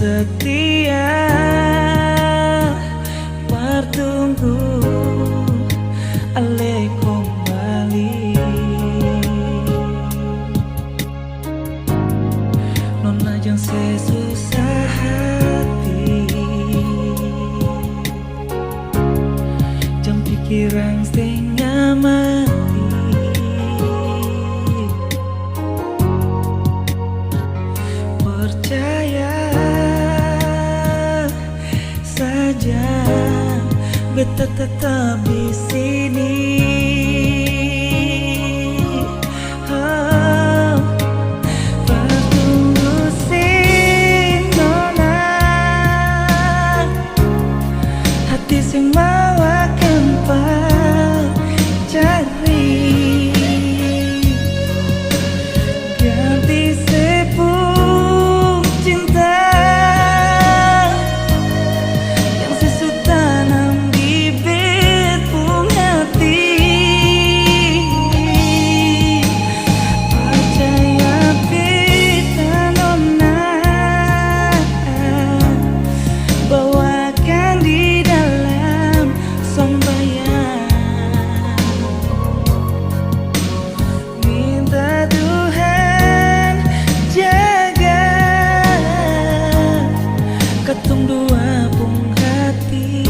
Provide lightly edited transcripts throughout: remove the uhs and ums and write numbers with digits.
setia bertunggu ale kembali. Nona jang sesusah hati, jam pikiran setengah mati. Percaya saja, beta tetap di sini. Oh, bertunggu si nona, hati sing mau akan cari ganti sepung cinta yang sesu tanam bibit pung hati. Percaya beta nona, bawakan di dalam sembahyang. Minta Tuhan jaga ketung dua pung hati.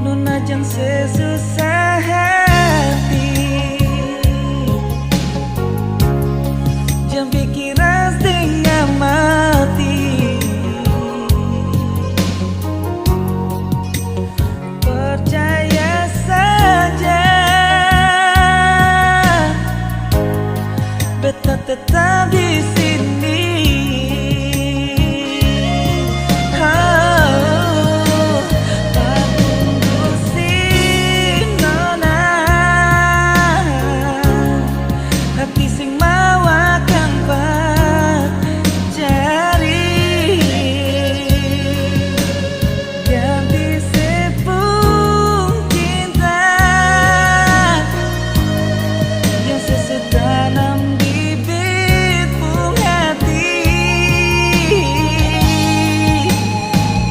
Nona jang sesusah hati, jam pikiran setengah mati. Percaya saja, beta tetap di sini. Oh, bertunggu si nona, hati sing mau akan cari ganti sepung cinta yang sesu tanam bibit pung hati.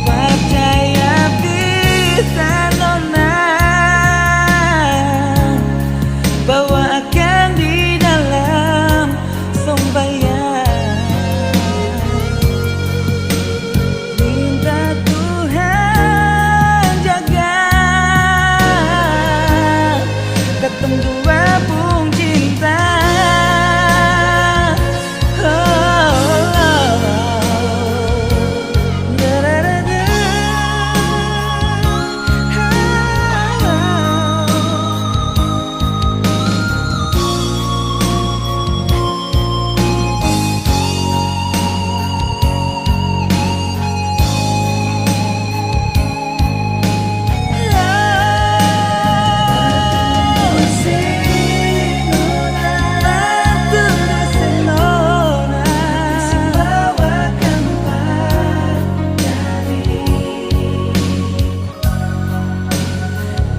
Percaya bisa nona, bawa akan di dalam sembahyang. Minta Tuhan jaga ketung dua pung cinta.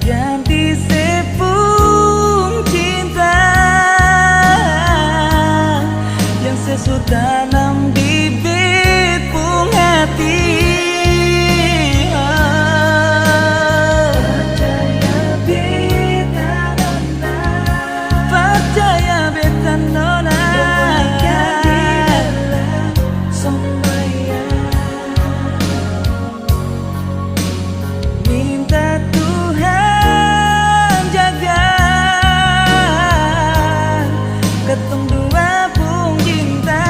Ganti sepung cinta yang sesu tanam bibit pung hati. Percaya beta nona, percaya beta nona, sembahyang. Minta Tuhan jaga ketung dua pung cinta.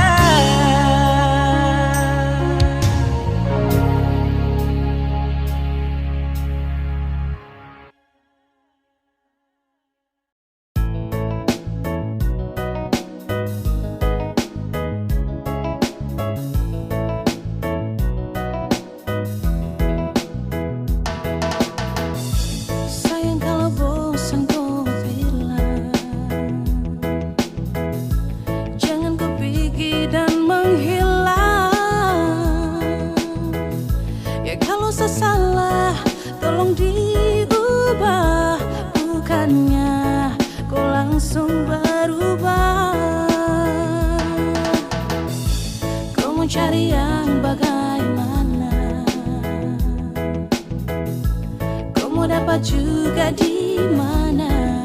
Sayang kalau bosan kau bilang, jangan kau pergi dan menghilang. Ya kalau saya salah, tolong diubah, bukannya kau langsung berubah. cari yang bagaimana, kau mau dapat juga di mana.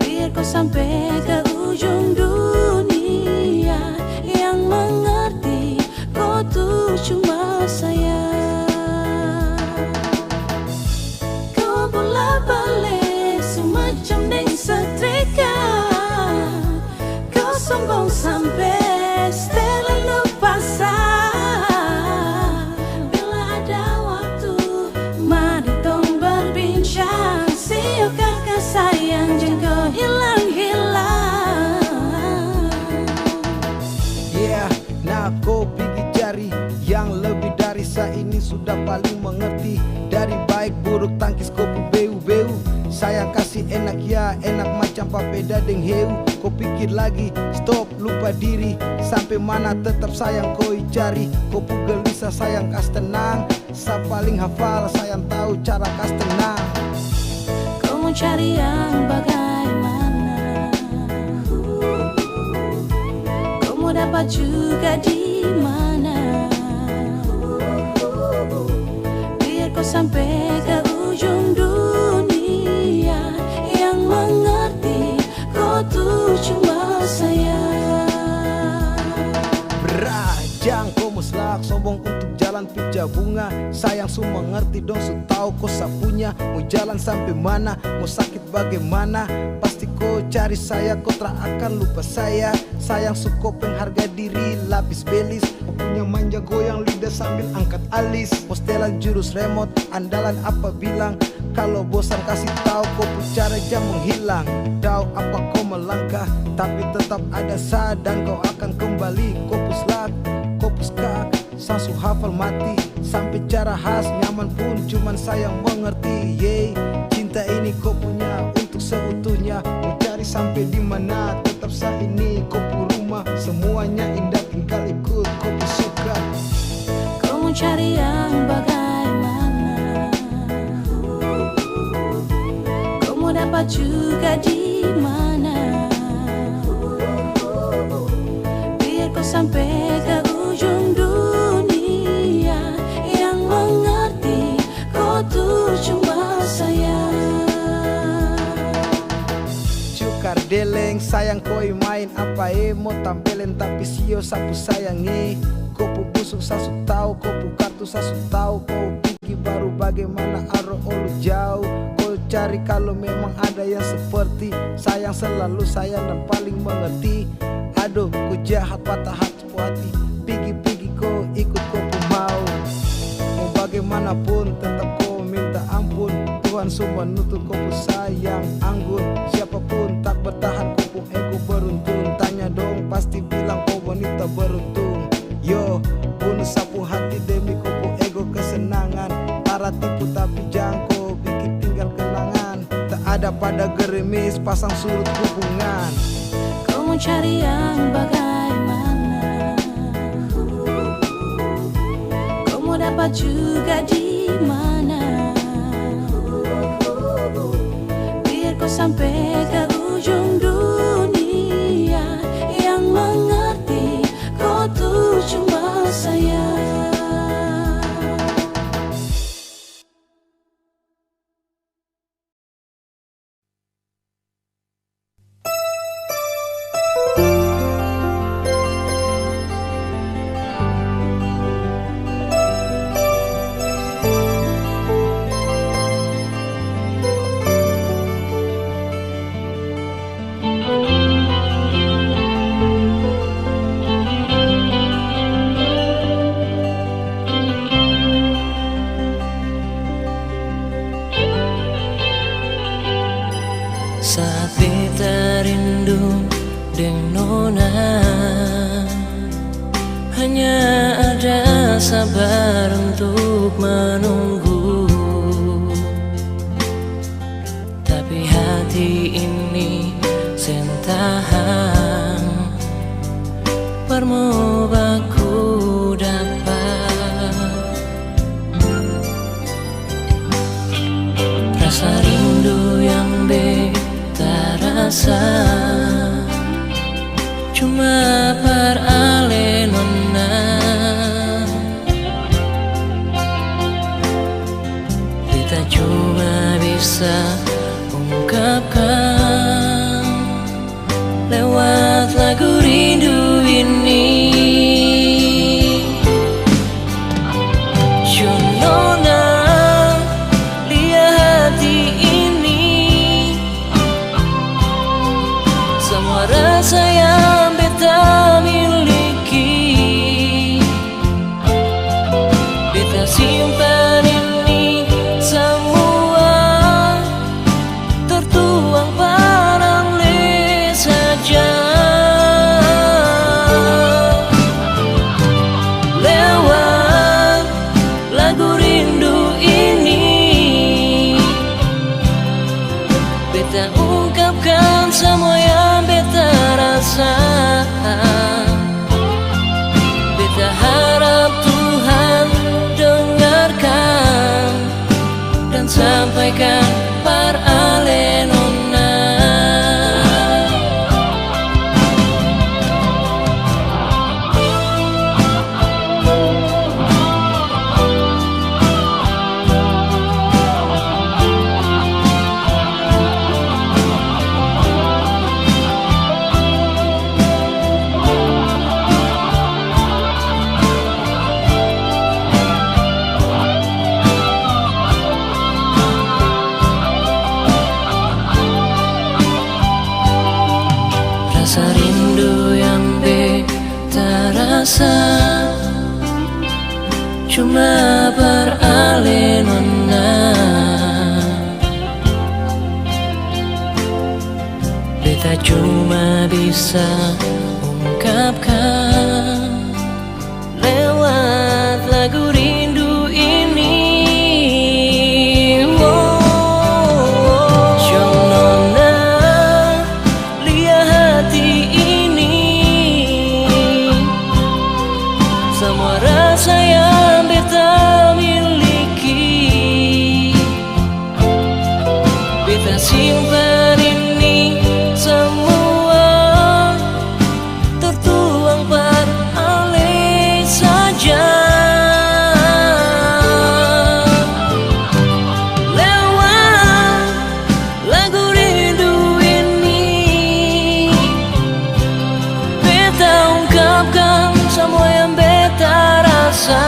Biar kau sampai ke ujung dunia, yang mengerti kau tuh cuma saya. Kau bola balik semacam neng setrika, kau sombong sampai setelah lupa sah. Bila ada waktu, mari tong berbincang, siokah sayang jangan kau hilang-hilang. Yeah, nah kau pergi cari yang lebih dari saya ini sudah paling mengerti. Dari baik buruk tangkis kau beu-beu, sayang kasih enak ya enak macam papeda deng heu. Kau pikir lagi, stop lupa diri, sampai mana tetap sayang kau cari. Kau gelisah sayang kas tenang, sa paling hafal sayang tahu cara kas tenang. Kau mau cari yang bagaimana, kau mau dapat juga di mana. Biar kau sampai ke ujung dunia, yang mengerti kau tuh cuma saya. Berajang kau muslak sombong untuk jalan pija bunga, sayang su mengerti dong su tahu kau sapunya. Mau jalan sampai mana, mau sakit bagaimana, pasti kau cari saya, kau tak akan lupa saya. Sayang su kau pengharga diri lapis belis, kau punya manja goyang lidah sambil angkat alis. Postelan jurus remote andalan apa bilang, kalau bosan kasih tahu kau cara jam menghilang. Tahu apa kau melangkah, tapi tetap ada sa dan kau akan kembali. Kau puslak, kau puskak, sasu hafal mati, sampai cara khas nyaman pun cuman sayang mengerti. Yeay, cinta ini kau punya untuk seutuhnya. Mau cari sampai di mana, tetap sa ini kau pu rumah. Semuanya indah tinggal ikut kau pu suka. Kau mau cari yang bagaimana, kau mau dapat juga di mana. Biar kau sampai ke ujung dunia, yang mengerti kau tuh cuma saya. Cukar deleng sayang koi main apa mau tampilin tapi sio sapu sayangi. Kau pu busuk sasu tahu, kau pu kartu sasu tahu. Kau pikir baru bagaimana aro olu jauh. Kau cari kalau memang ada yang seperti sayang selalu sayang dan paling mengerti. Aduh ku jahat patah hati hati, pigi-pigi kau ikut kau pu mau. Mau bagaimanapun tetap kau minta ampun, Tuhan semua nutut kau pu sayang anggun. Siapapun tak bertahan kau pu ego beruntung, tanya dong pasti bilang kau wanita beruntung. Yo, bunuh sapu hati demi kau pu ego kesenangan. Tara tipu tapi jangan kau bikin tinggal kenangan. Tak ada pada gerimis pasang surut hubungan. Kau mau cari yang bagaimana, kau mau dapat juga di mana. Biar kau sampai ke ujung dunia, yang mengerti kau tuh cuma saya. Saat beta rindu dengan nona, hanya ada sabar untuk menunggu. Tapi hati ini sentahan, permobaku dapat. Rasa rindu yang beta rasa cuma per lagu rindu ini. Nona, lihat hati ini, semua rasa yang beta miliki, beta simpan ini semua, tertuang pada le saja. Lewat lagu rindu ini, beta ungkapkan semua yang beta rasa. Beta harap Tuhan dengarkan dan sampaikan par ale nona. Rasa rindu yang beta rasa cuma beralih nona. Beta cuma bisa ungkapkan lewat lagu rindu ini. Semua rasa yang beta miliki, beta simpan ini semua, tertuang pada ale saja. Lewat lagu rindu ini, beta ungkapkan semua yang beta rasa.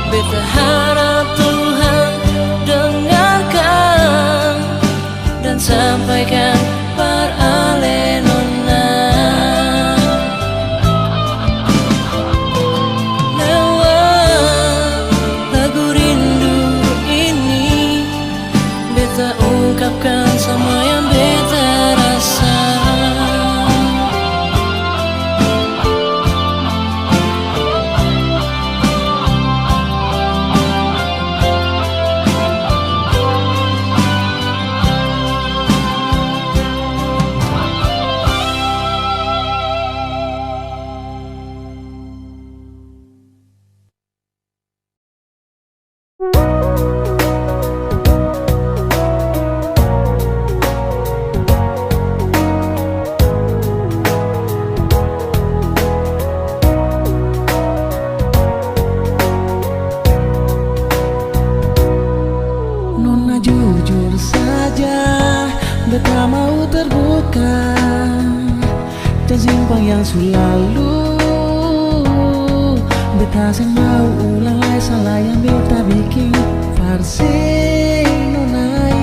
Beta harap Tuhan dengarkan dan sampaikan par ale nona. Lewat lagu rindu ini, beta ungkapkan semua yang beta rasa. Nona jujur saja, beta mau terbuka dan simpang yang selalu. Beta sen mau ulang lagi salah yang beta bikin farsi nonai.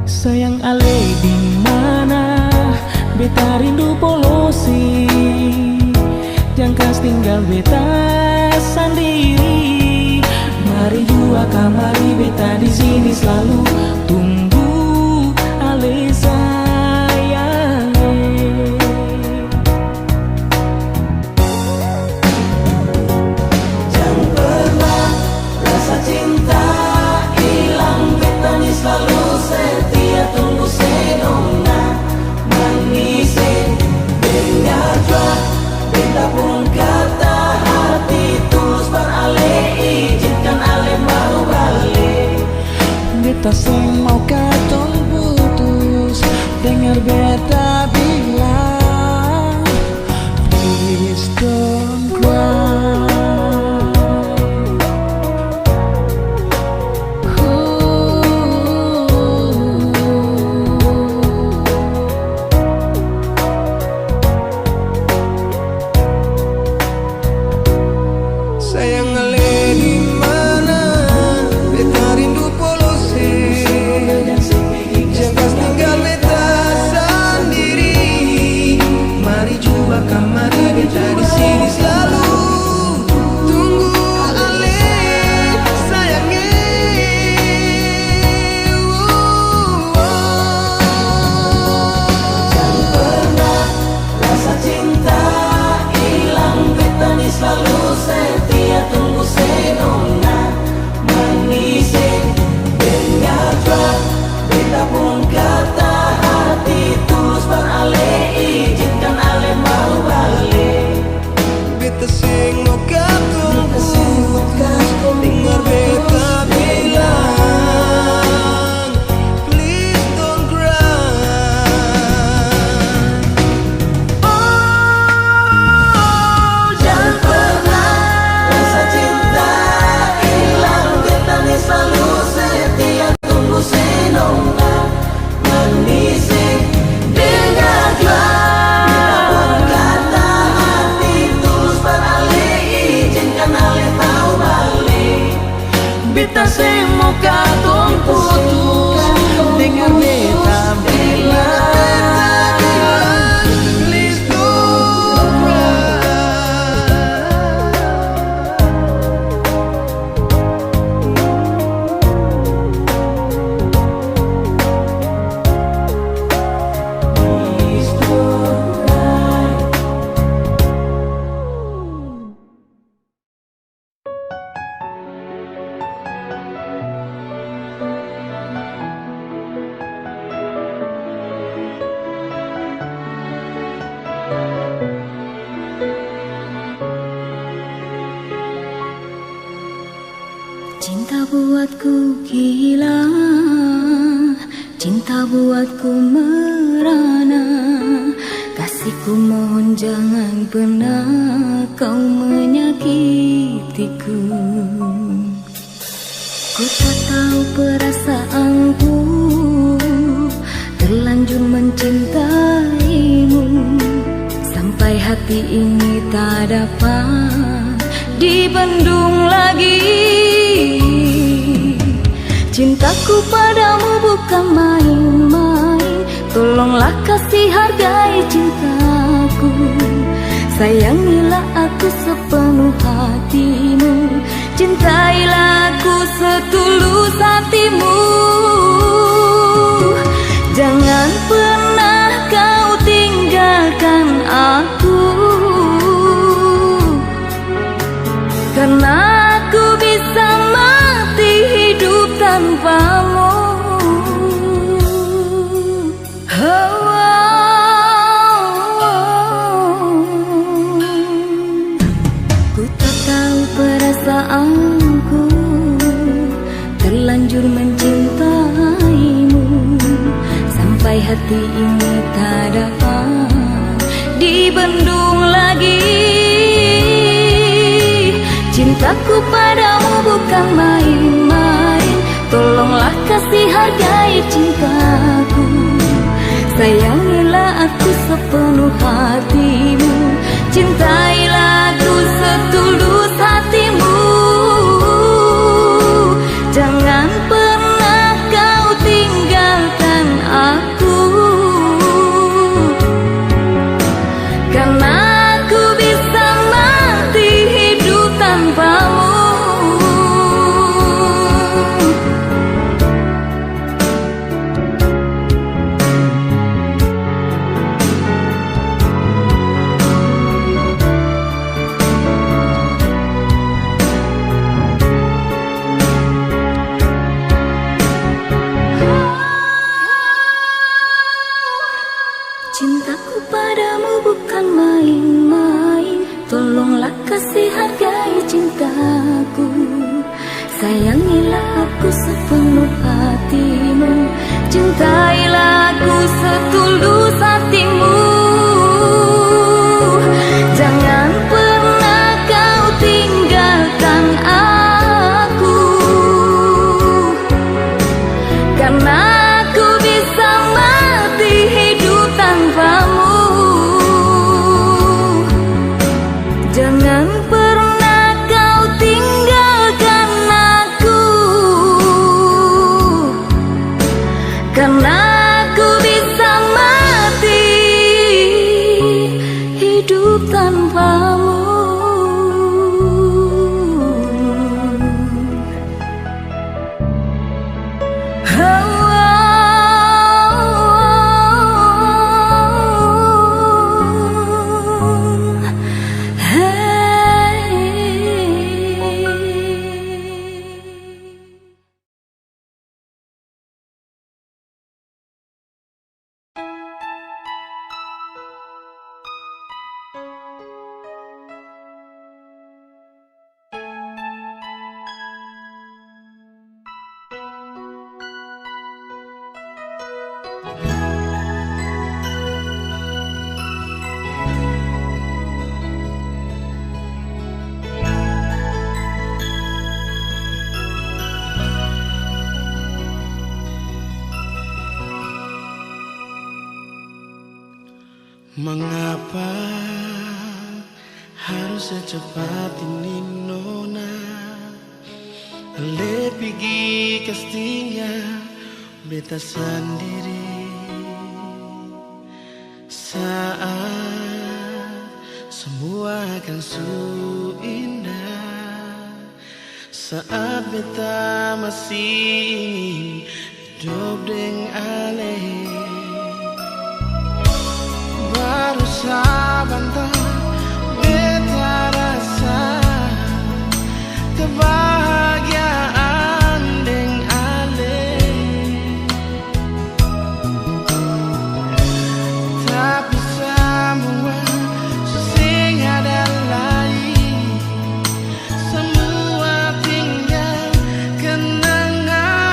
Sayang ale di mana, beta rindu polosi, jangan kas tinggal beta sendiri. Mari jua kamari beta di sini selalu tunggu ale sayang. Jangan pernah rasa cinta hilang, beta ni selalu setia tunggu senona. Manis dengar jua beta pun kata hati tulus par ale, izinkan ale mau balik. Beta seng mau katong putus, dengar beta bilang please don't cry. Pergilah, cinta buatku merana. Kasihku mohon jangan pernah kau menyakitiku. Ku tak tahu perasaanku, terlanjur mencintaimu, sampai hati ini tak dapat dibendung lagi. Cintaku padamu bukan main-main, tolonglah kasih hargai cintaku. Sayangilah aku sepenuh hatimu, cintailah aku setulus hatimu. Jangan pernah kau tinggalkan aku, karena aku bisa mati hidup tanpamu. Ku tak tahu perasaanku, terlanjur mencintaimu, sampai hati ini tak dapat dibendung lagi. Cintaku padamu bukan main-main, tolonglah kasih hargai cintaku. Sayangilah aku sepenuh hatimu, cintailah aku setulus hatimu. Jangan pernah kau tinggalkan aku, karena aku bisa mati hidup tanpamu. Cintaku padamu bukan main-main, tolonglah kasih hargai cintaku. Sayangilah aku sepenuh hatimu, cintailah aku setulus hatimu. Jangan pernah kau tinggalkan aku, karena aku bisa mati hidup tanpamu. Jangan pernah kau tinggalkan aku, karena aku bisa mati hidup tanpamu. Mengapa harus secepat ini nona? Le pigi kastinya beta sendiri saat semua akan su indah, saat beta masih ingin hidup dengan ale. Baru sabanta beta rasa kebahagiaan deng ale, tapi semua sing ada lain, semua tinggal kenangan.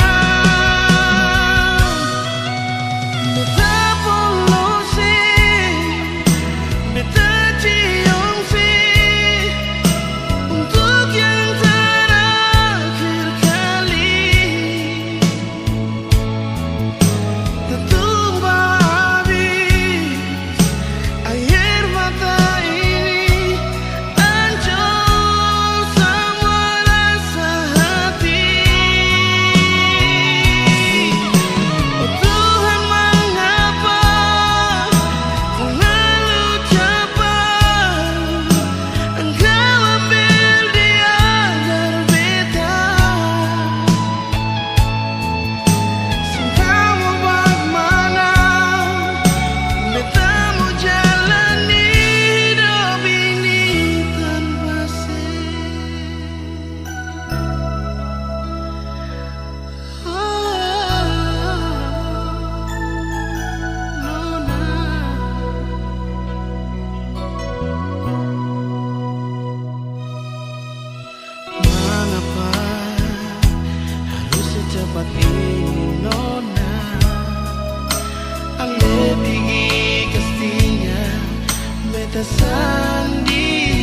tersendiri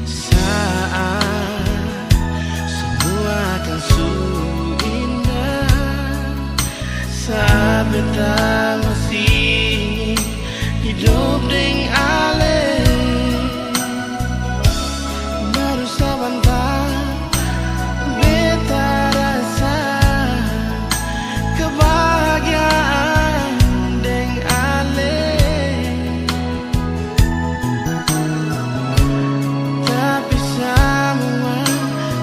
saat semua akan sungguh indah, saat beta masih hidup deng ale baru sebentar beta rasa kebahagiaan deng ale, tapi semua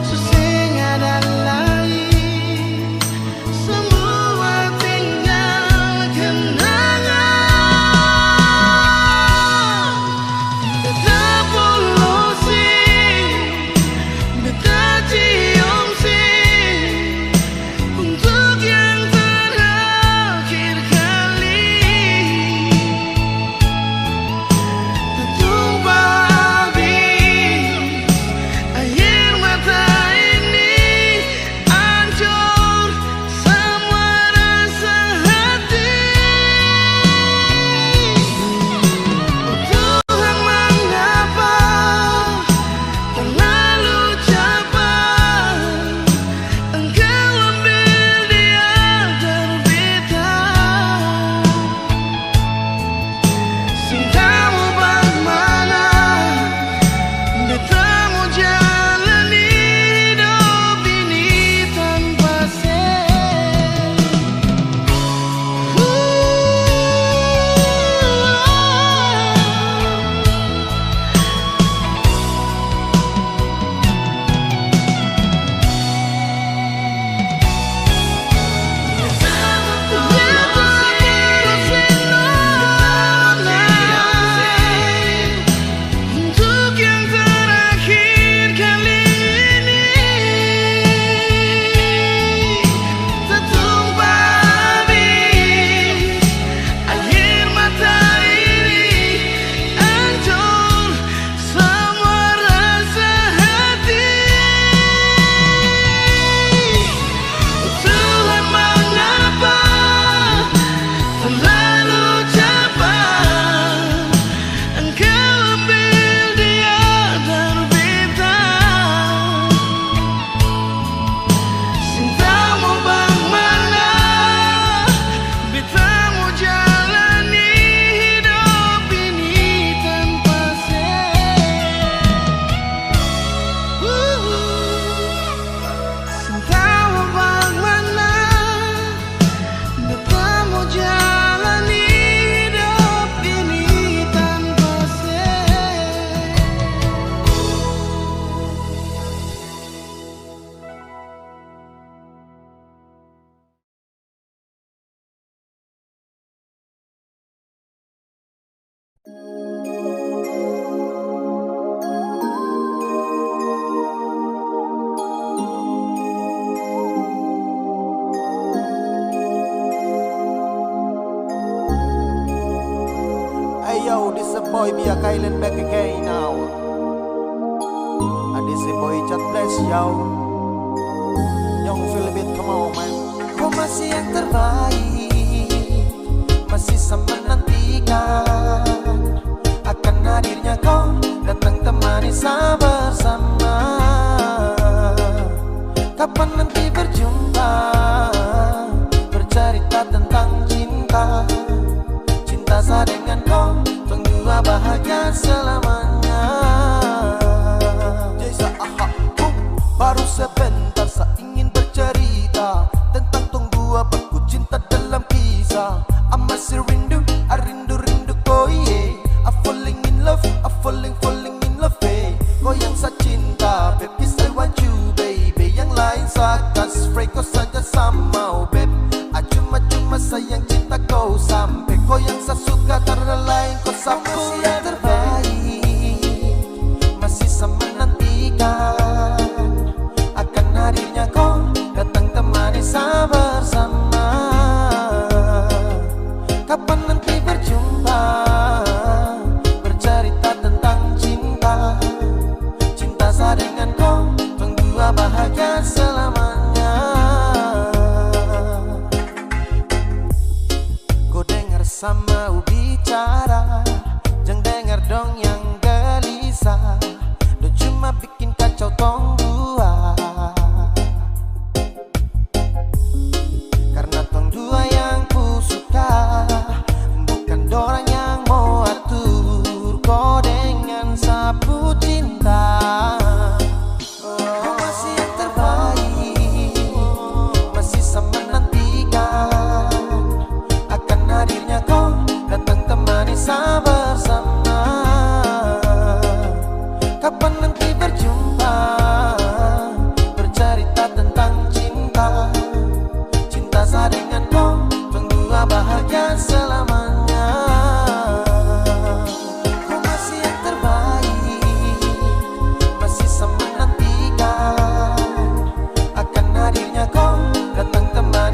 susah ada lain, semua tinggal kenangan. Beta polosi, beta cium sih untuk yang terakhir kali. Tertumpah habis air mata ini, hancur semua rasa hati. Tuhan, mengapa terlalu cepat Engkau ambil dia dari beta? Cintamu bagaimana? Beta mau jalani hidup ini tanpa untuk yang terakhir kali ini. Tertumpah habis air mata ini, hancur semua rasa hati. Tuhan, mengapa terlalu cepat Engkau ambil dia dari beta? Cintamu bagaimana? Beta mau jalani hidup ini tanpa Cintamu bagaimana? Beta mau jalani hidup ini tanpa Hey yo, this a boy Bia Kylan back again now. And this a boy Chat Bless yo. Young Philibit, come on man. Kau masih yang terbaik, masih sama menantikan akan hadirnya kau datang temani saya bersama. Kapan nanti berjumpa, bercerita tentang cinta, cinta saya dengan kau, tunggu bahagia selamanya. Jasa aha, baru sebentar saya ingin bercerita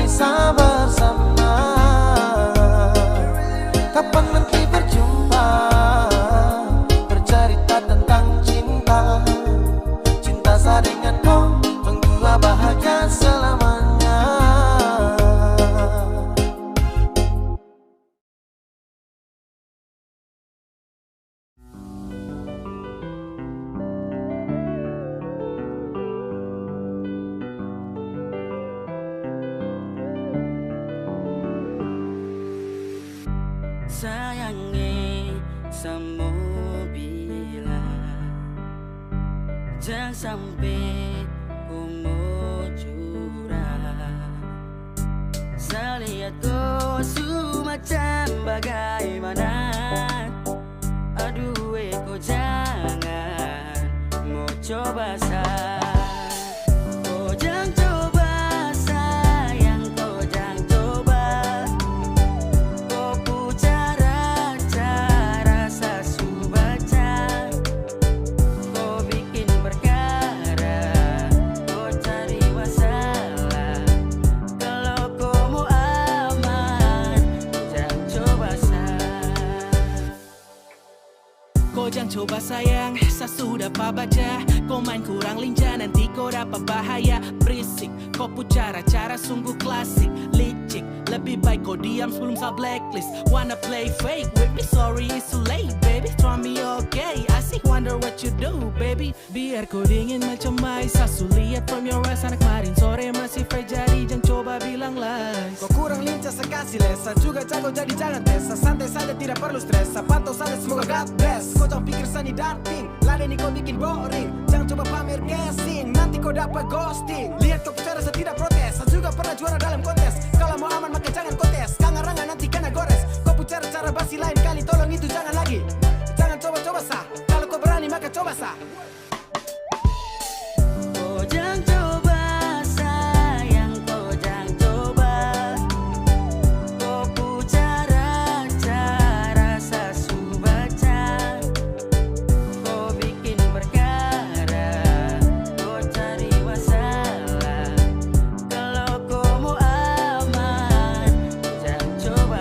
bisa bersama. Kapan nanti berjumpa, bercerita tentang cinta. Cinta saya dengan kau, berdua bahagia selamanya. Sayangi sama bilang, jangan sampai ku mau curang. Saya lihat kau semacam bagaimana. Aduh kau jangan mau coba kau jangan coba sayang, kau jangan coba. Kau pu cara saya baca. Kau bikin perkara, kau cari masalah. Kalau kau mau aman, jangan coba Kau jangan coba sayang, saya sudah baca. Kau main kurang lincah, nanti kau dapat bahaya. Berisik, kau pu cara sungguh klasik. Licik, lebih baik kau diam sebelum saya blacklist. Wanna play fake with me, sorry it's too late baby. Try me okay, I see wonder what you do baby. Biar kau dingin macam mais, saya lihat from your eyes. Anak kemarin sore masih fresh, jadi jangan coba bilang lies. Kau kurang lincah sekasih lesa, juga jago jadi jangan tes. Santai saja tidak perlu stres, pantau saja semoga God bless. Kau jangan pikir sani darting, ladeni kau bikin boring. Jangan coba pamer guessing, nanti kau dapat ghosting. Lihat kau bicara saya tidak protes, saya juga pernah juara dalam kontes. Kalau mau aman maka jangan kontes, kangarangan nanti kena gores. Kau bicara cara basi lain kali, tolong itu jangan lagi. Jangan coba-coba sah, kalau kau berani maka coba sah. Kau jangan coba sayang, kau jangan coba. Kau pu cara saya baca. Kau bikin perkara, kau cari masalah. Kalau kau mau aman, jangan coba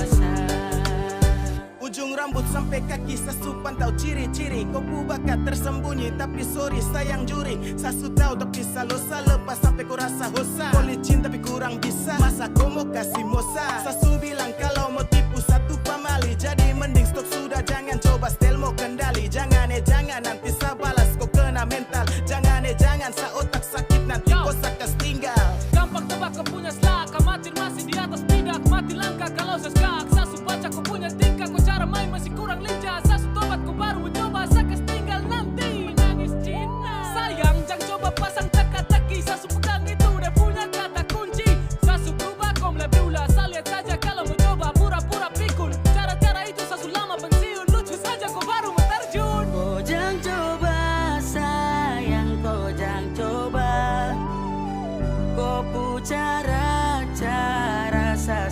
Ujung rambut sampai kaki sasu pantau ciri-ciri. Kau pu bakat tersembunyi tapi sorry sayang juri. Sasu tahu tapi salosa lepas sampai ku rasa hosa. Kau licin tapi kurang bisa, masa kau mau kasih mosa. Sasu bilang kalau mau tipu satu pamali, jadi mending stop sudah, jangan coba style mau kendali. Jangan nanti saya balas kau kena mental. Jangan saya otak sakit nanti kau sakas tinggal. Gampang tebak kau punya selak, amatir masih di atas bidak. Mati langkah kalau seskak, sasu baca kau punya tingkah. Kau cara main masih kurang lincah, sasu tobat kau baru mencoba. Sakas tinggal nanti nangis Cina. Sayang jangan coba pasang teka-teki, sasu pegang itu udah punya kata kunci. Sasu berubah kau lebih ulas, lihat saja kalau mau coba pura-pura pikun. Cara-cara itu sasu lama pensiun, lucu saja kau baru mau terjun. Kau jangan coba sayang, kau jangan coba. Kau pu cara saya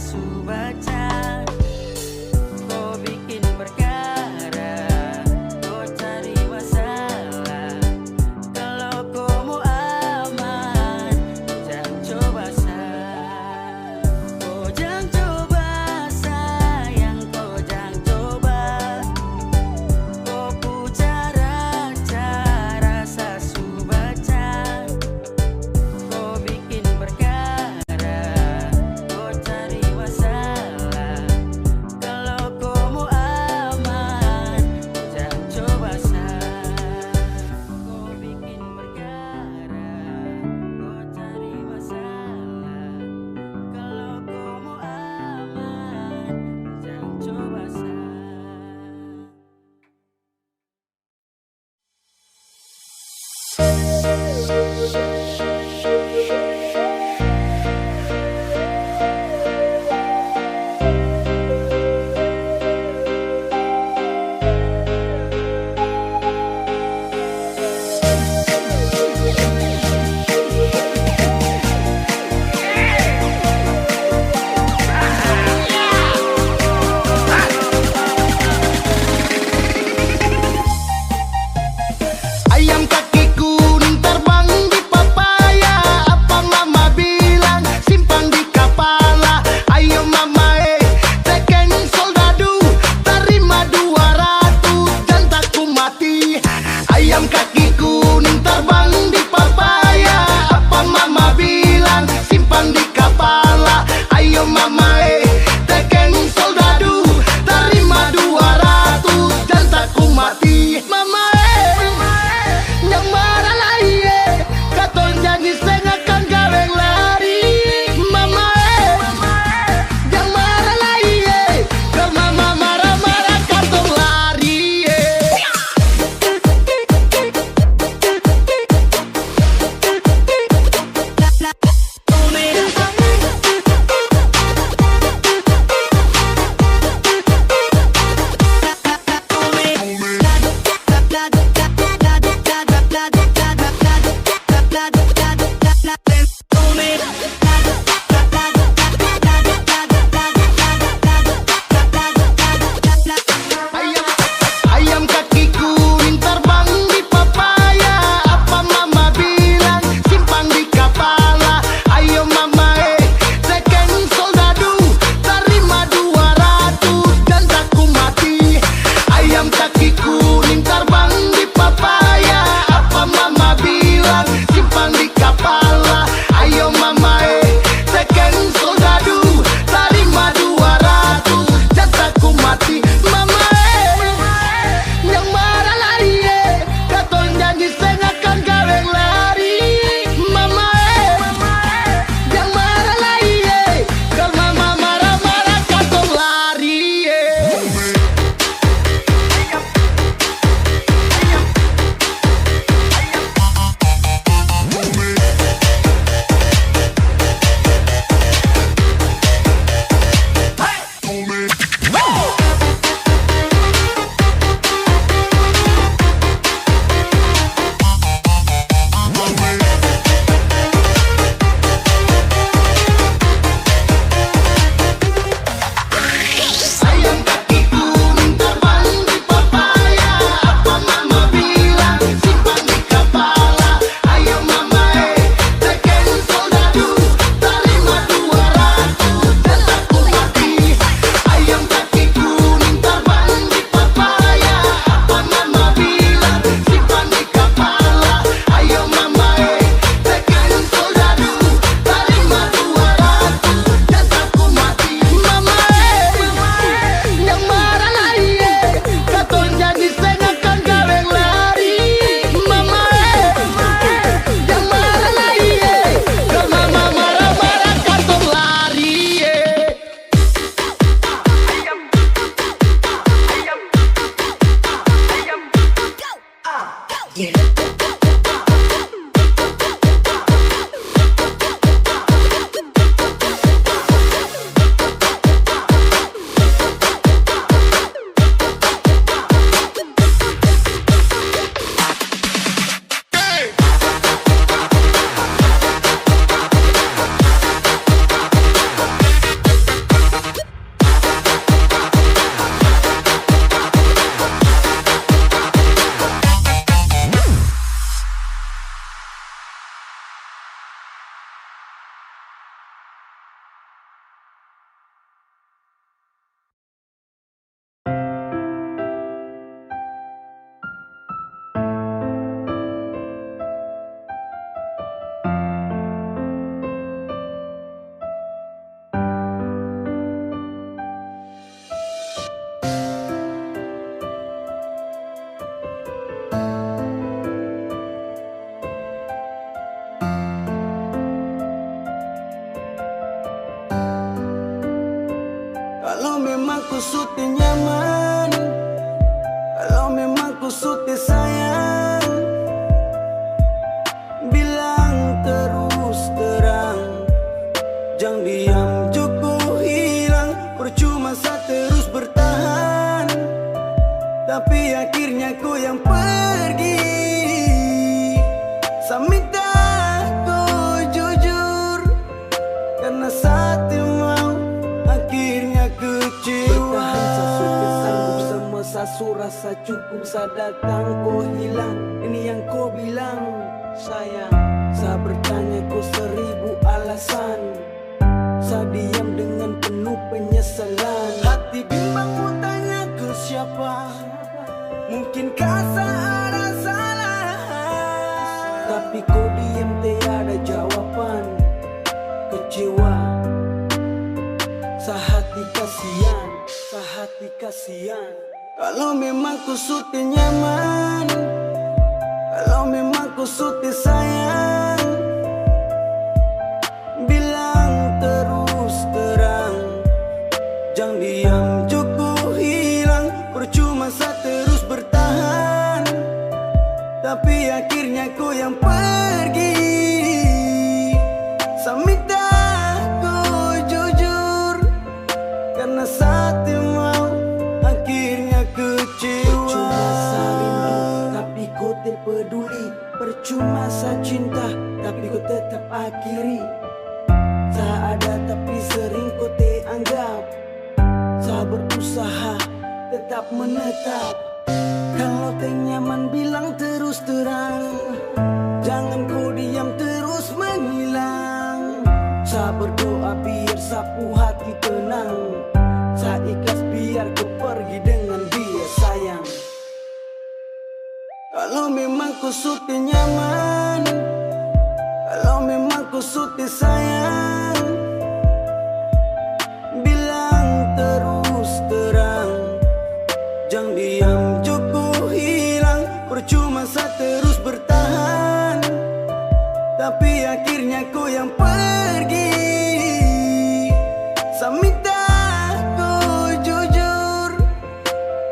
memang ku suti nyaman, kalau memang ku suti sayang, bilang terus terang, jangan diam cukup hilang. Percuma saya terus bertahan, tapi akhirnya ku yang pergi. Saya minta kau jujur, karena saat mau akhirnya kecewa. Bertahan saya sudah sanggup, semua saya rasa cukup. Saya datang kau hilang, ini yang kau bilang sayang. Saya bertanya kau 1000 alasan, saya diam dengan penuh penyesalan. Hati bimbang mau tanya ke siapa, mungkinkah saya ada salah, tapi kau diam tiada jawaban. Kecewa, sehati kasihan, sehati kasihan. Kalau memang ku suti nyaman, kalau memang ku suti sayang, bilang terus terang, jangan diam cukup hilang. Percuma saya terus bertahan, tapi akhirnya kau yang pergi. Saya minta kau jujur, karena saat mau akhirnya kecewa. Percuma saya rindu, tapi kau tak peduli. Percuma saya cinta, tapi kau tetap akhiri. Saya ada tapi sering kau tak anggap. Saya berusaha tetap menetap. Kalau tak nyaman bilang terus terang, jangan kau diam terus menghilang. Saya berdoa biar sapu hati tenang, saya ikhlas biar kau pergi dengan dia sayang. Kalau memang kau suti nyaman, kalau memang kau suti sayang, bilang terus terang, jangan diam cukup hilang. Percuma saya terus bertahan, tapi akhirnya kau yang pergi. Saya minta kau jujur,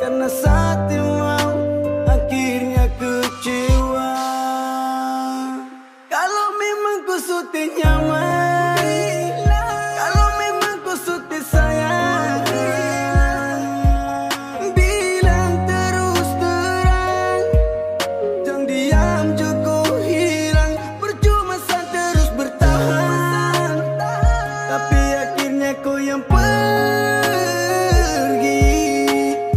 karena saat mau akhirnya kecewa. Kalau memang kau suti nyaman, kalau memang kau suti sayang, bilang terus terang, jangan diam cukup hilang. Percuma saya terus bertahan, tapi akhirnya kau yang pergi.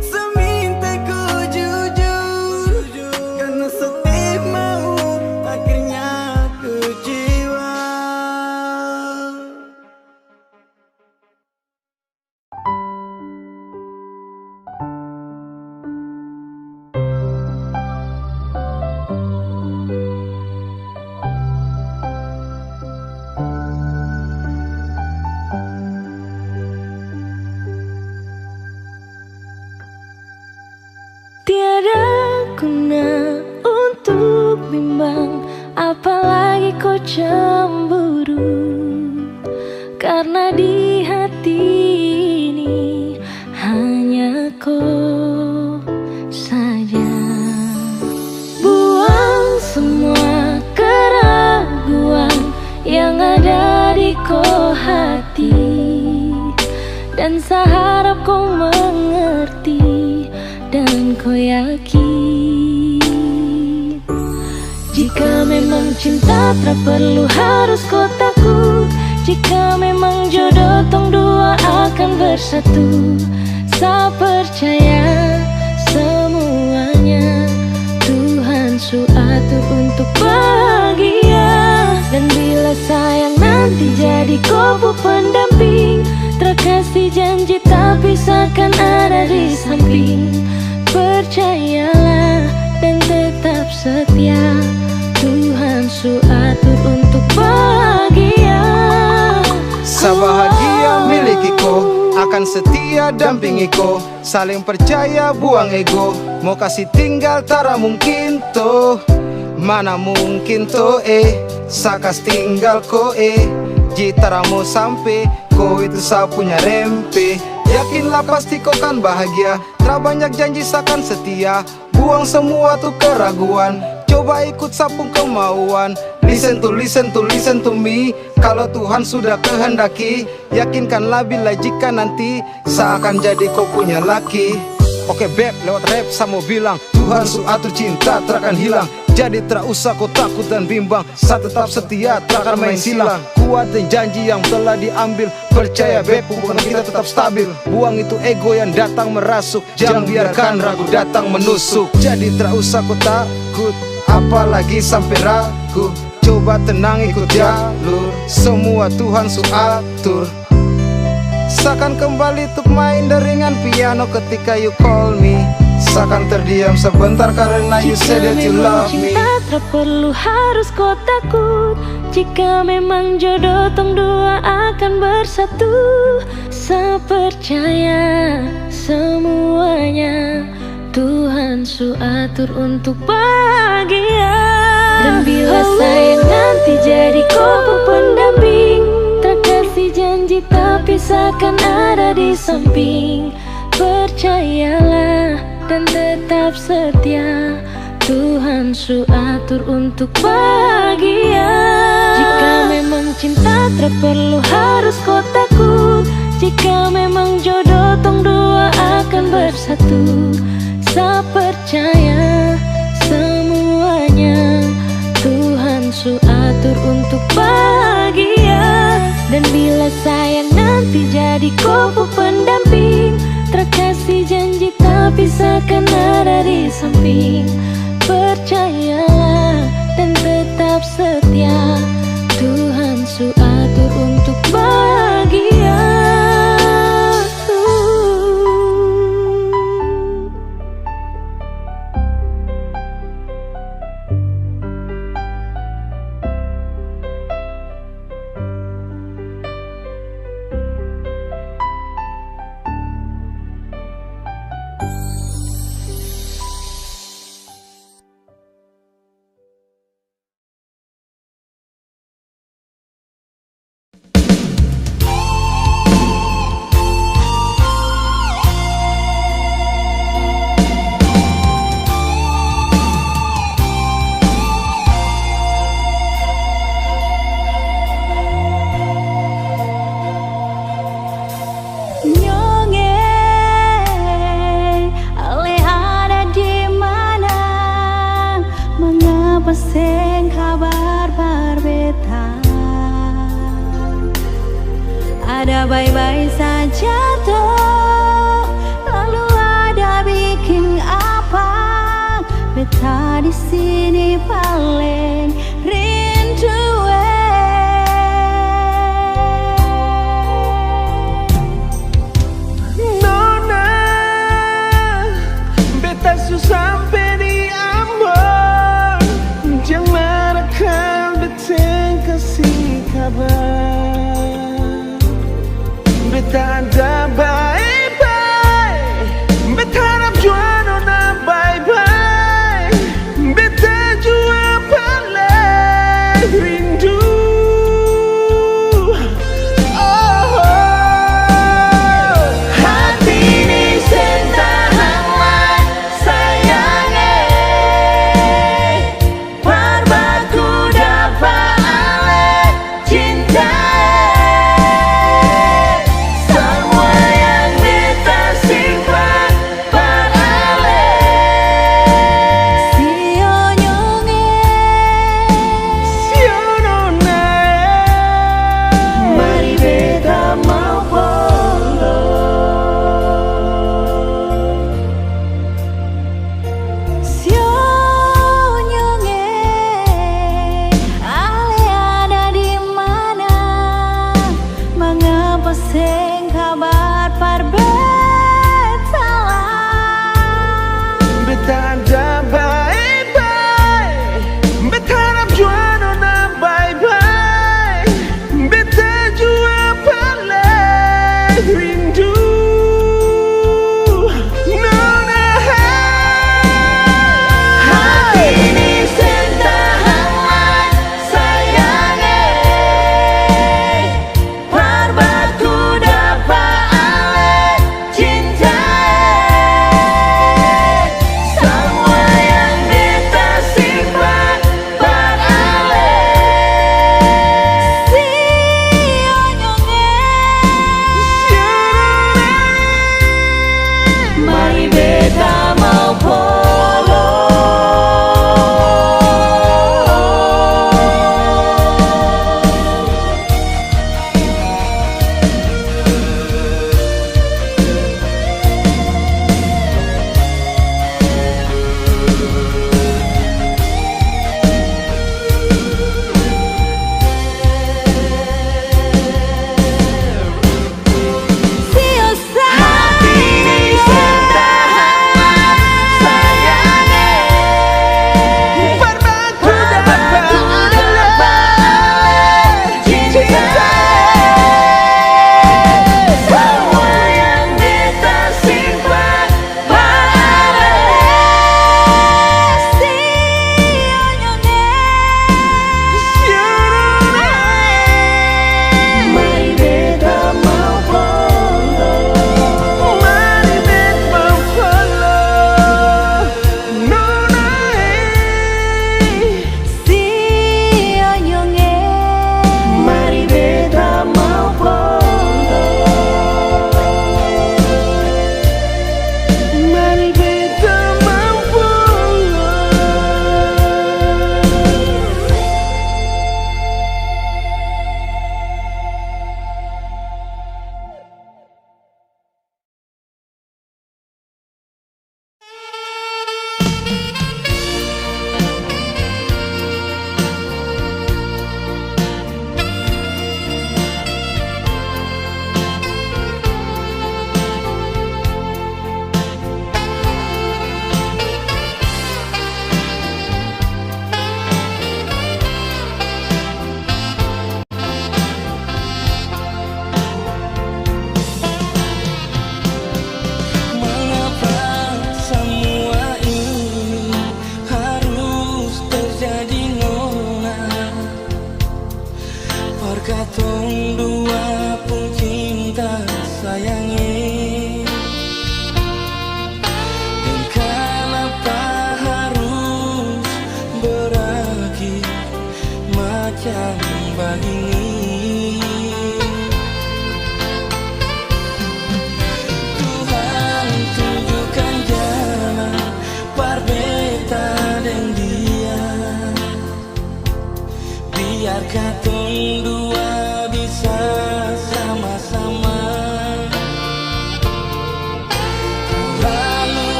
Saya minta kau jujur, karena setiap mau akhirnya kecewa. Tiada guna untuk bimbang, apalagi kau cemburu. Karena di hati ini hanya kau saja. Buang semua keraguan yang ada di kau hati, dan saya harap kau mengerti dan kau yakin. Jika memang cinta tak perlu harus kau takut, jika memang jodoh tong dua akan bersatu. Saya percaya semuanya Tuhan su atur untuk bahagia. Dan bila sayang nanti jadi kau pendamping, terkasih janji tapi seakan ada di samping. Percayalah dan tetap setia, Tuhan su atur untuk bahagia. Sabahagia milikiku, akan setia dampingi ko. Saling percaya buang ego, mau kasih tinggal tara mungkin toh. Mana mungkin toh sakas tinggal ko jitara mau sampai ko itu sa punya rempe Yakinlah pasti kau kan bahagia. Tak banyak janji seakan setia. Buang semua tuh keraguan. Coba ikut sapung kemauan. Listen to me. Kalau Tuhan sudah kehendaki, yakinkanlah bila jika nanti seakan jadi kau punya laki. Oke beb, lewat rap saya mau bilang, Tuhan su atur cinta takkan hilang. Jadi tak usah kau takut dan bimbang, saya tetap setia takkan main silang. Kuatin janji yang telah diambil, percaya beb hubungan kita tetap stabil. Buang itu ego yang datang merasuk, jangan biarkan ragu datang menusuk. Jadi tak usah kau takut, apalagi sampai ragu. Coba tenang ikut jalur, semua Tuhan su atur. Seakan kembali untuk main deringan piano ketika you call me. Seakan terdiam sebentar karena you said that you love me. Cinta tak perlu harus kau takut. Jika memang jodoh tong dua akan bersatu. Saya percaya semuanya Tuhan su atur untuk bahagia. Dan bila saya nanti jadi kau pendamping, kasih janji tapi seakan ada di samping. Percayalah dan tetap setia, Tuhan su atur untuk bahagia. Jika memang cinta tak perlu harus kau takut. Jika memang jodoh tong dua akan bersatu. Saya percaya semuanya Tuhan su atur untuk bahagia. Dan bila sayang nanti jadi kau pendamping, terkasih janji tapi seakan ada di samping. Percayalah dan tetap setia, Tuhan su atur untuk bahagia. Seng kabar berbeda. Ada baik-baik saja toh, lalu ada bikin apa? Beta di sini paling rindu. Nona, beta susah sampai di jangan akan beteng kasih kabar. Beta ada bye-bye, beta harap jua nona bye-bye. Beta jua paling rindu. Oh, hati ini sentahanlah sayangnya.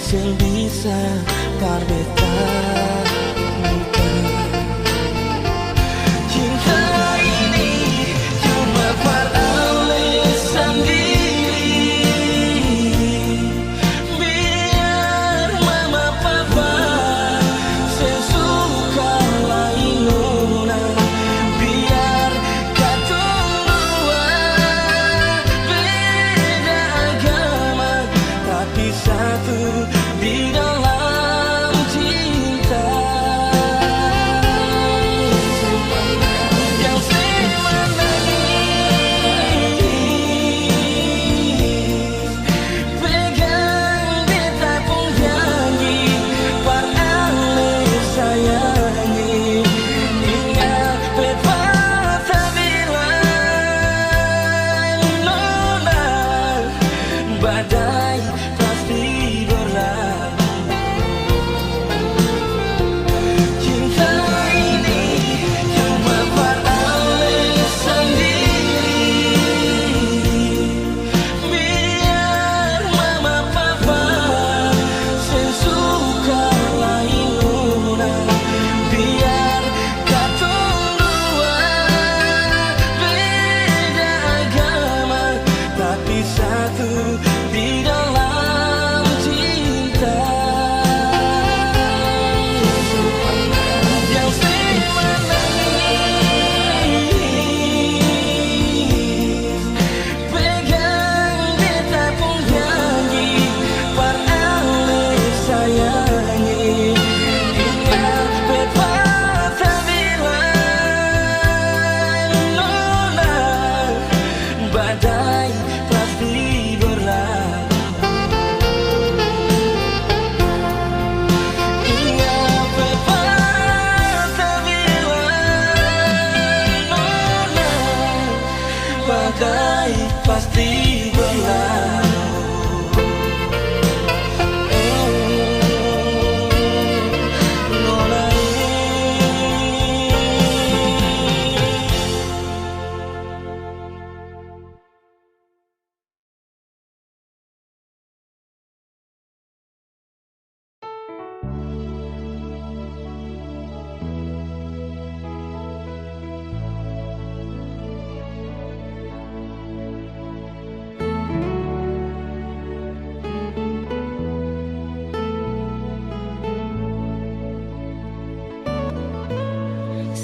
sing bisa parbeta muka. Cinta ini cuma alasan diri, biar mama papa sesuka lain nona, biar katong dua beda agama tapi satu di dalam cinta. Yang semenangis pegang beta pun janji, par ale sayangi. Ingat pepatah bilang nona, badai pasti berlalu. Cinta ini cuma par alasan diri, biar mama papa sesuka lain nona, biar katong dua beda agama tapi satu di dalam cinta. Yang semenangis pegang beta pun janji, par ale sayangi. Ingat pepatah bilang nona, badai pasti berlalu. Ingat pepatah bilang nona, badai pasti berlalu. Nona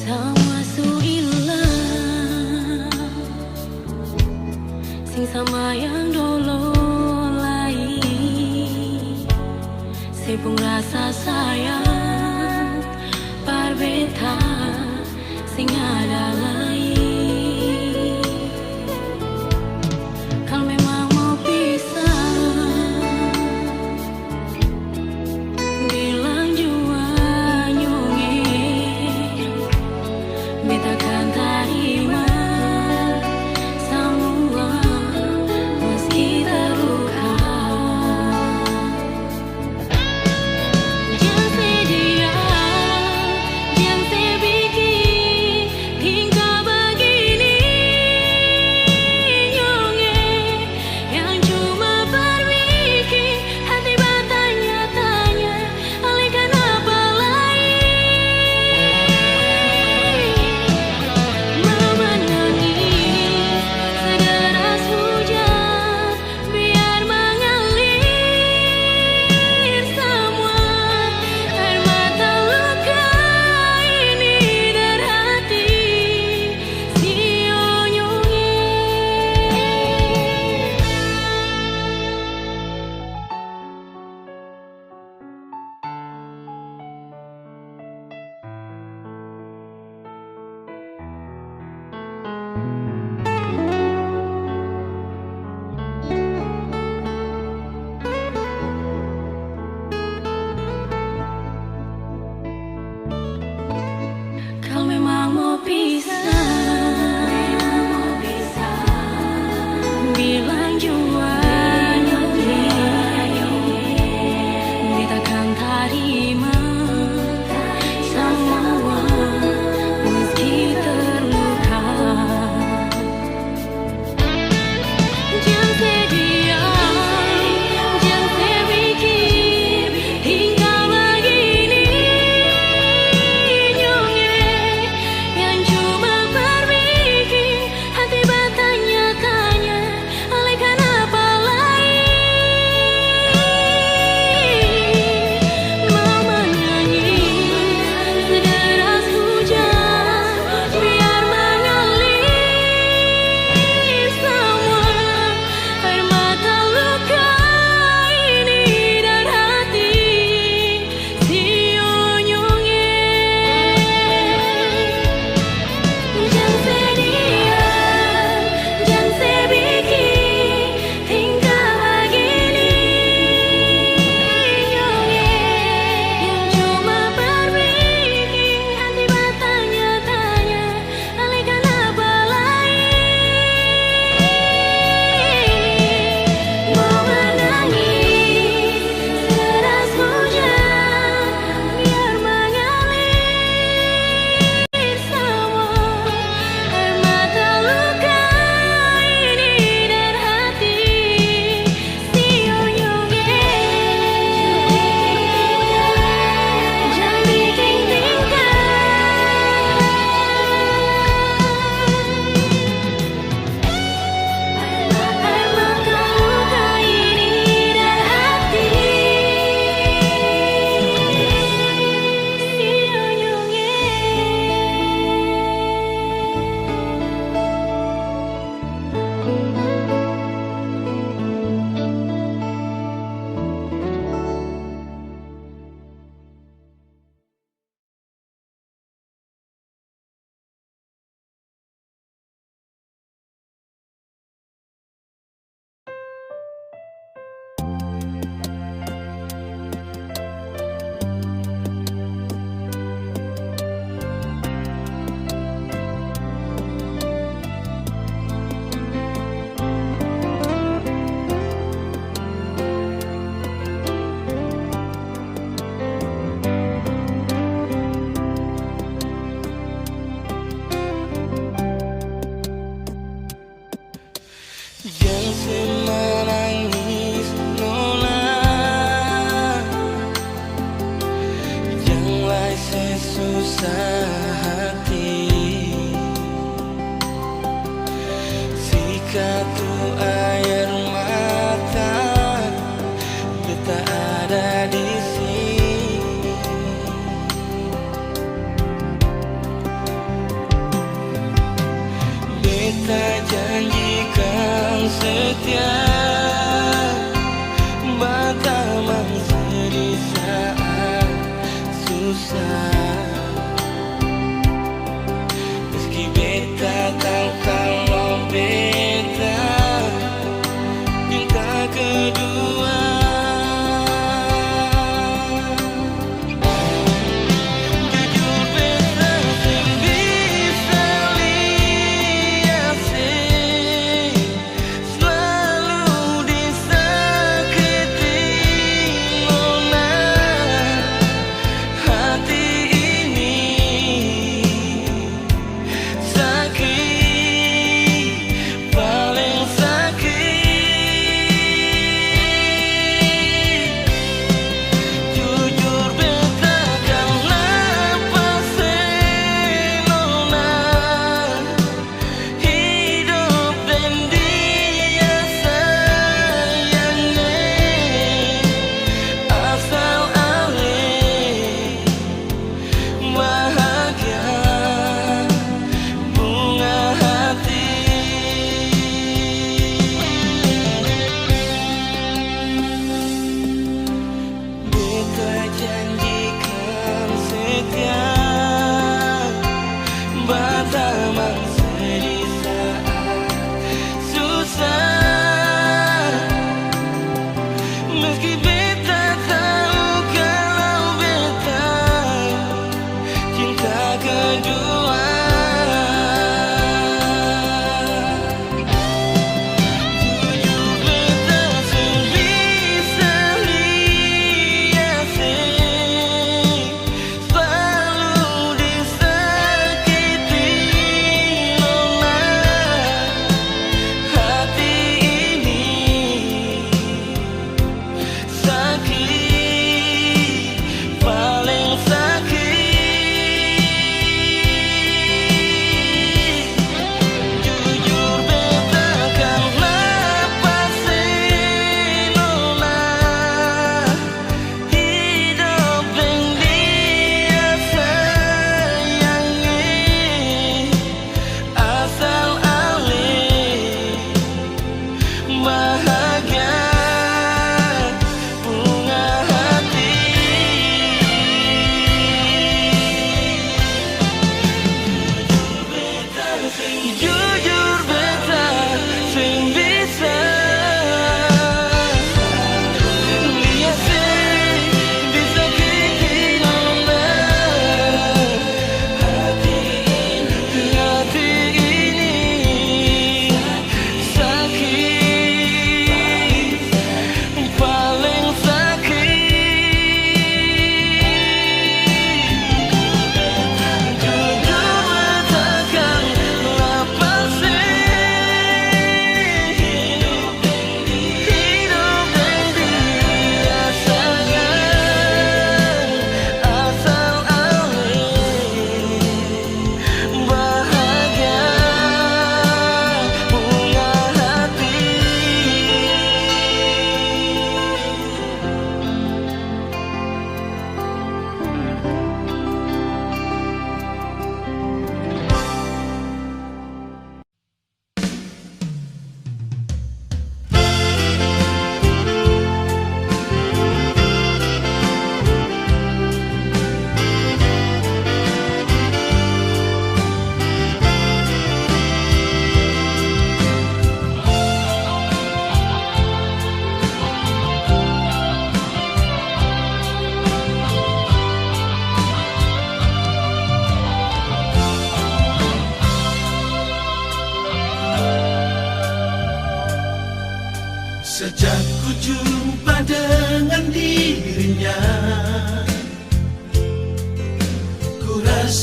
Sama suilah sing sama yang dulu lain, sepung rasa sayang parbeta sing ada lain. Kalau memang mau pisah, bilang jua nyungin, beta kan terima semua meski terluka. Jangan sedia, jangan sebiki, tingkah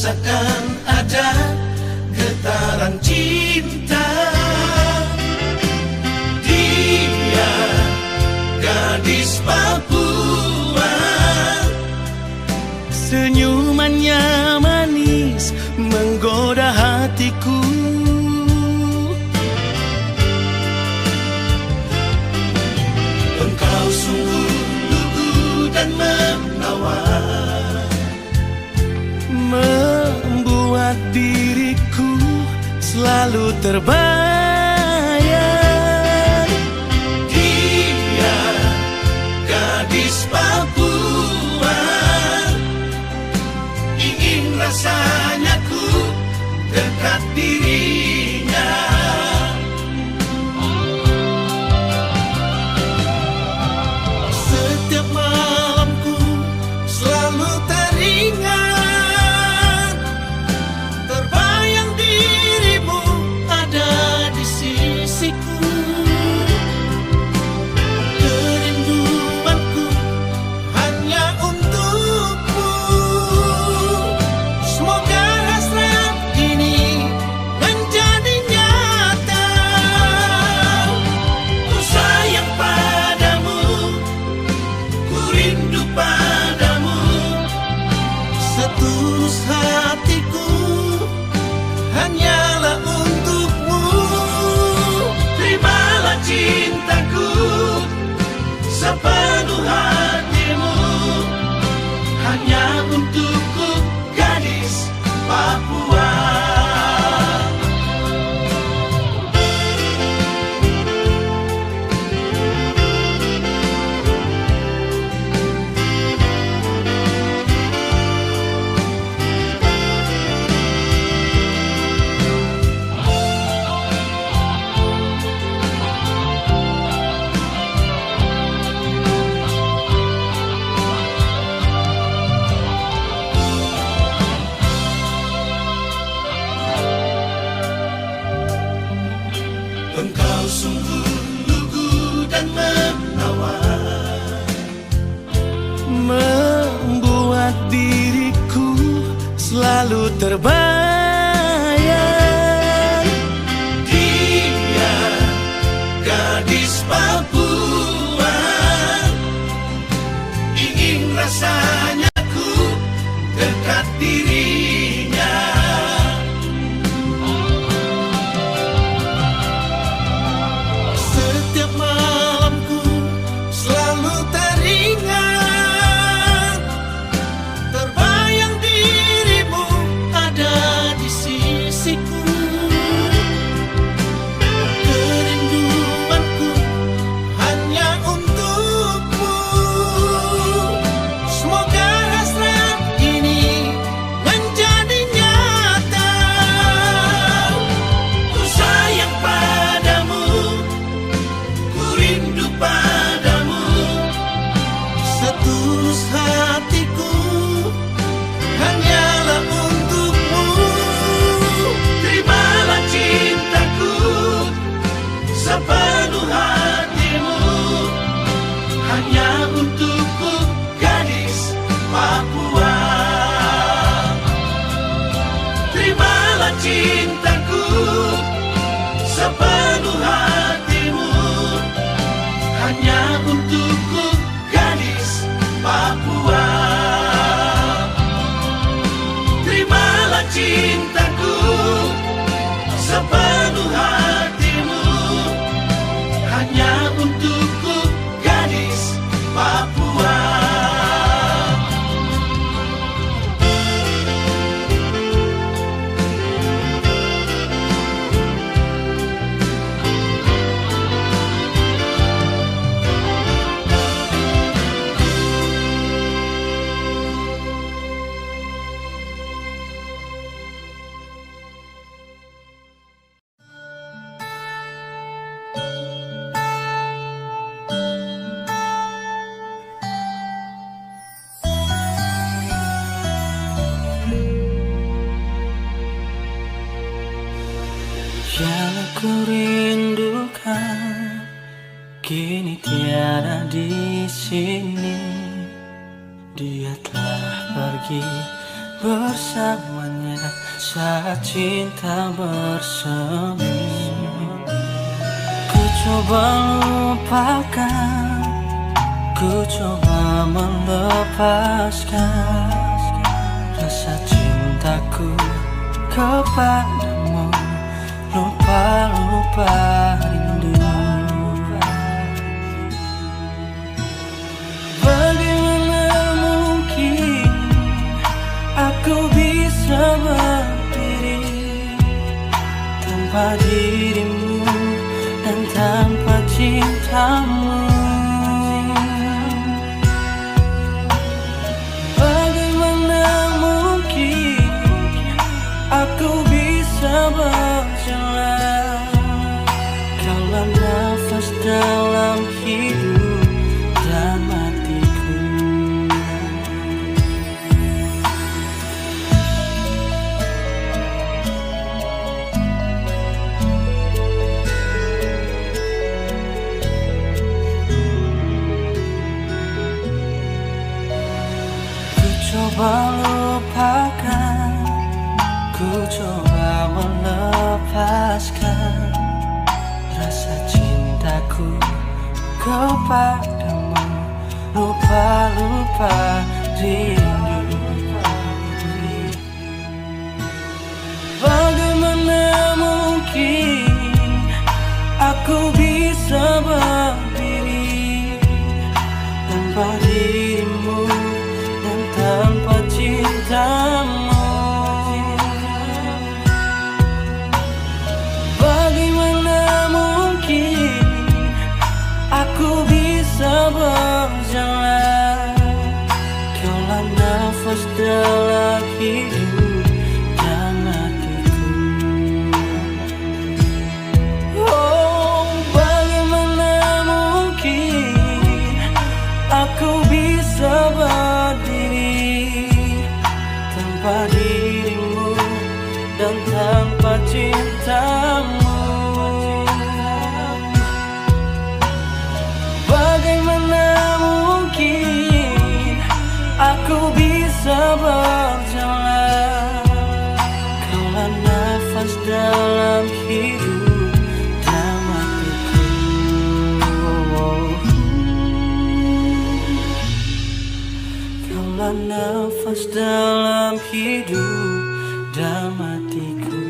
rasakan ada getaran cinta. Dia gadis Papua, senyumannya manis menggoda hatiku. Engkau sungguh lugu dan menawan, membuat diriku selalu terbayang. dia gadis Papua, ingin rasanya ku dekat dirinya. Setiap malamku selalu teringat, terbayang dirimu ada di sisiku. Kerinduanku hanya untukmu. Semoga hasrat ini menjadi nyata. Ku sayang padamu, ku rindu padamu, Setulus hatiku hanyalah untukmu. terimalah cintaku sepenuh hatimu, hanya untukku gadis Papua. Engkau sungguh lugu dan menawan, membuat diriku selalu terbayang. dia gadis Papua, ingin rasanya ku dekat dirinya. Setiap malamku selalu teringat, terbayang dirimu ada di sisiku. Kerinduanku hanya untukmu. Semoga hasrat ini menjadi nyata. Ku sayang padamu, ku rindu padamu, Setulus hatiku hanyalah untukmu. terimalah cintaku sepenuh hatimu, hanya untukku gadis Papua. Terimalah cintaku sepenuh hatimu, hanya untukku gadis Papua. Terimalah cintaku sepenuh hatimu, hanya untukku gadis Papua. Yang aku rindukan kini tiada di sini. Dia telah pergi bersamanya. rasa cinta bersemi. Ku coba lupakan, ku coba melepaskan rasa cintaku kepadamu. Lupa-lupa rindu. Bagaimana mungkin aku bisa berdiri tanpa dirimu dan tanpa cintamu? Bagaimana mungkin aku bisa berjalan kalau nafas dalam hidup dan matiku? Ku coba lupakan, ku coba melepaskan rasa cintaku kepadamu. Lupa-lupa rindu. Bagaimana mungkin aku bisa berdiri tanpa dirimu dan tanpa cintamu? Aku bisa berjalan kaulah nafas dalam hidup dan matiku. Oh, bagaimana mungkin aku bisa berdiri tanpa dirimu dan tanpa cintamu? Aku bisa berjalan kaulah nafas dalam hidup dan matiku. Kaulah nafas dalam hidup dan matiku.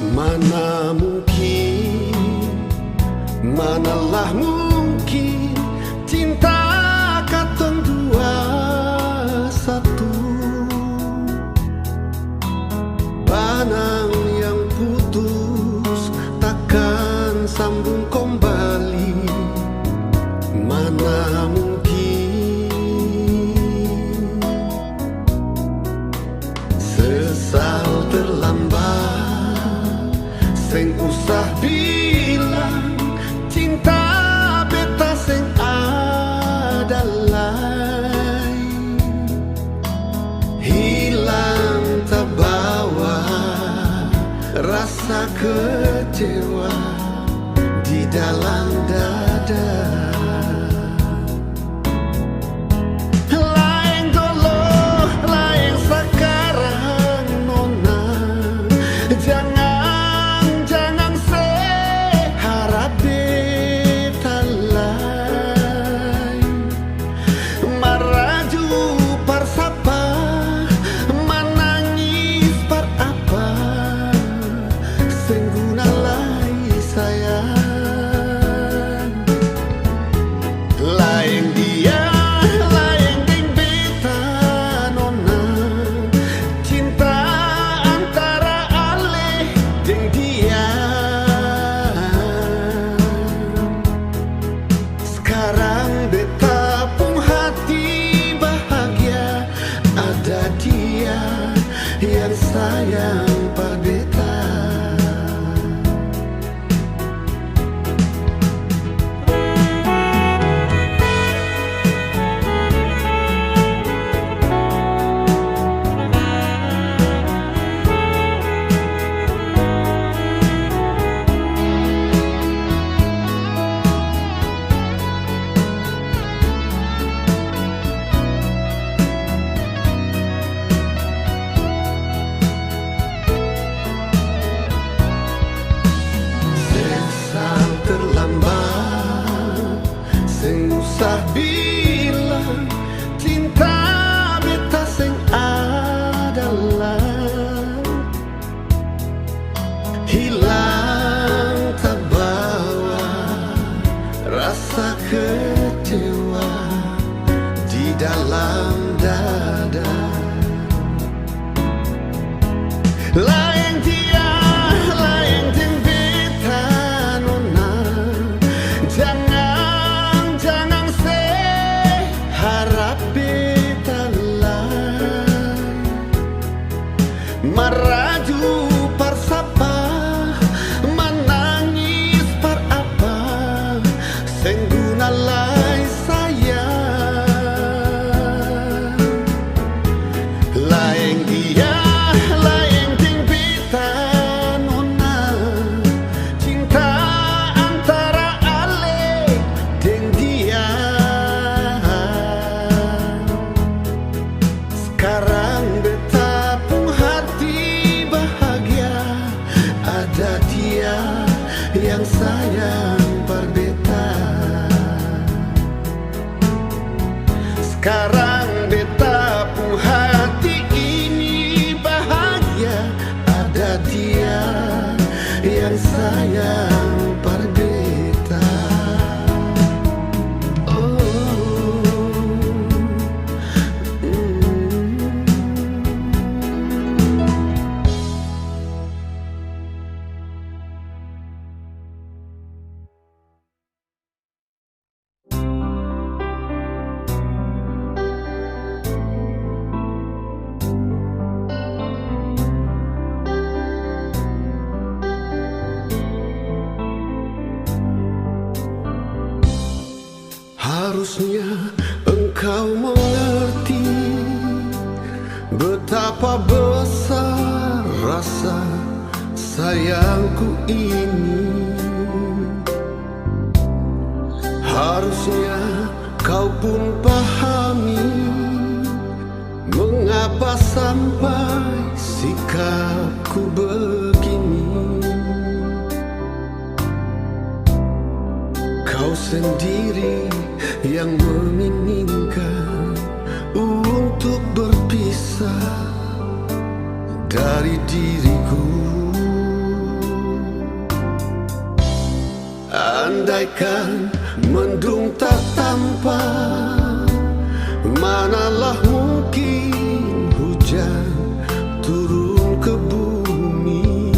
Mana mungkin, manalah mungkin cinta katong dua satu. Panang yang putus takkan sambung kembali. Mana mungkin sesal terlambat, seng usah bilang cinta beta seng ada lain. Hilang terbawa rasa kecewa di dalam dada. Lain dulu, lain sekarang nona. Jangan seharap beta lain. Maraju parsapa, menangis par apa, sengguna lai sayang. Lain dia, lain ding beta nona. Cinta antara ale ding dia. Sekarang beta pun hati bahagia, ada dia yang sayang par beta. Sesal terlambat, seng usah bilang cinta beta seng adalah. Hilang terbawa rasa kecewa di dalam dada. Lain dia, lain ding beta nona. Jangan seharap beta lain. Maraju parsapa, menangis par apa, sengguna lai sayang. Lain dia, lain ding beta nona. Cinta antara ale ding dia. Sekarang beta pun hati bahagia, ada dia yang sayang par beta. Sekarang beta pun hati ini bahagia, ada dia yang sayang par beta. Oh, harusnya engkau mengerti betapa besar rasa sayangku ini. Harusnya kau pun pahami mengapa sampai sikapku begini. Kau sendiri yang menginginkan untuk berpisah dari diriku. Andaikan mendung tak tampak, manalah mungkin hujan turun ke bumi.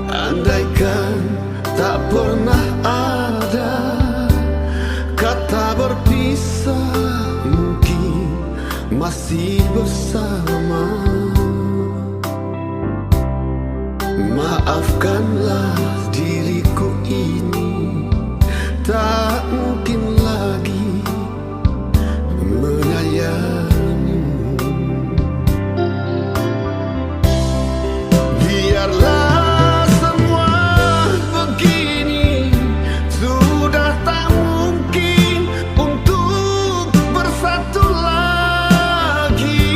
Andaikan tak pernah ada kata berpisah, mungkin masih bersama. Maafkanlah diriku ini, tak mungkin lagi menyayangimu. Biarlah semua begini, sudah tak mungkin untuk bersatu lagi.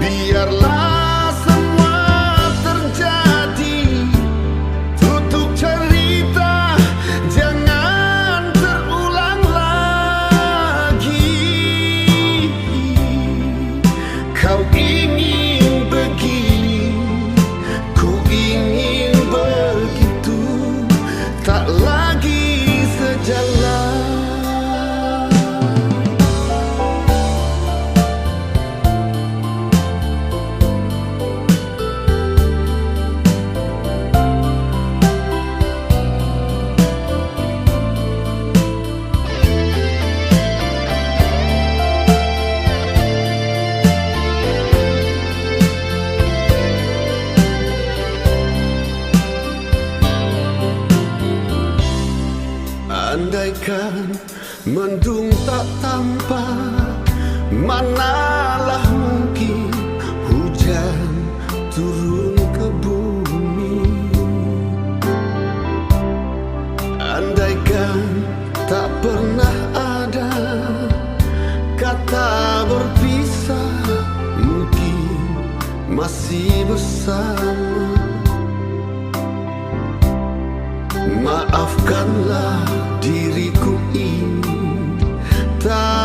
Biarlah kau ingin begini, ku ingin begitu, tak lagi sejalan. Andaikan mendung tak tampak, manalah mungkin hujan turun ke bumi. Andaikan tak pernah ada kata berpisah, mungkin masih bersama. Maafkanlah diriku ini, tak